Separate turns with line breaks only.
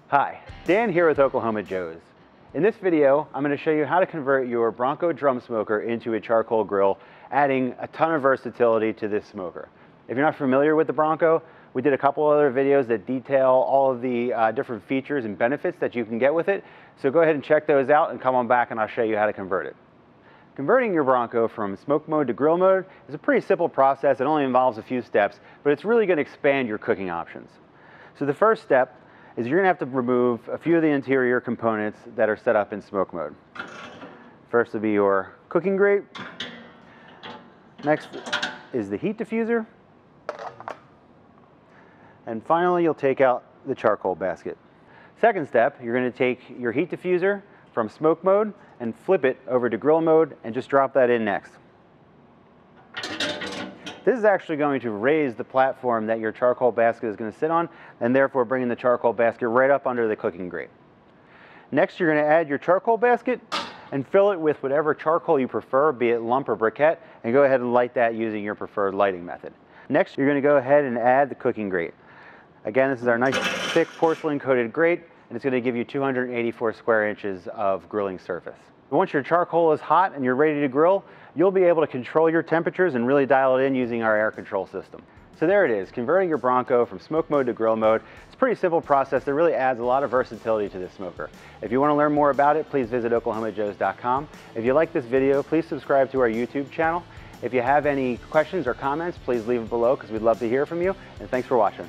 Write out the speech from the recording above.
Hi, Dan here with Oklahoma Joe's. In this video, I'm going to show you how to convert your Bronco Drum Smoker into a charcoal grill, adding a ton of versatility to this smoker. If you're not familiar with the Bronco, we did a couple other videos that detail all of the different features and benefits that you can get with it. So go ahead and check those out and come on back and I'll show you how to convert it. Converting your Bronco from smoke mode to grill mode is a pretty simple process. It only involves a few steps, but it's really going to expand your cooking options. So the first step is you're going to have to remove a few of the interior components that are set up in smoke mode. First will be your cooking grate. Next is the heat diffuser. And finally, you'll take out the charcoal basket. Second step, you're going to take your heat diffuser from smoke mode and flip it over to grill mode and just drop that in next. This is actually going to raise the platform that your charcoal basket is going to sit on, and therefore bringing the charcoal basket right up under the cooking grate. Next, you're going to add your charcoal basket and fill it with whatever charcoal you prefer, be it lump or briquette, and go ahead and light that using your preferred lighting method. Next, you're going to go ahead and add the cooking grate. Again, this is our nice thick porcelain coated grate, and it's going to give you 284 square inches of grilling surface. Once your charcoal is hot and you're ready to grill, you'll be able to control your temperatures and really dial it in using our air control system. So there it is, converting your Bronco from smoke mode to grill mode. It's a pretty simple process that really adds a lot of versatility to this smoker. If you want to learn more about it, please visit oklahomajoes.com. If you like this video, please subscribe to our YouTube channel. If you have any questions or comments, please leave it below because we'd love to hear from you. And thanks for watching.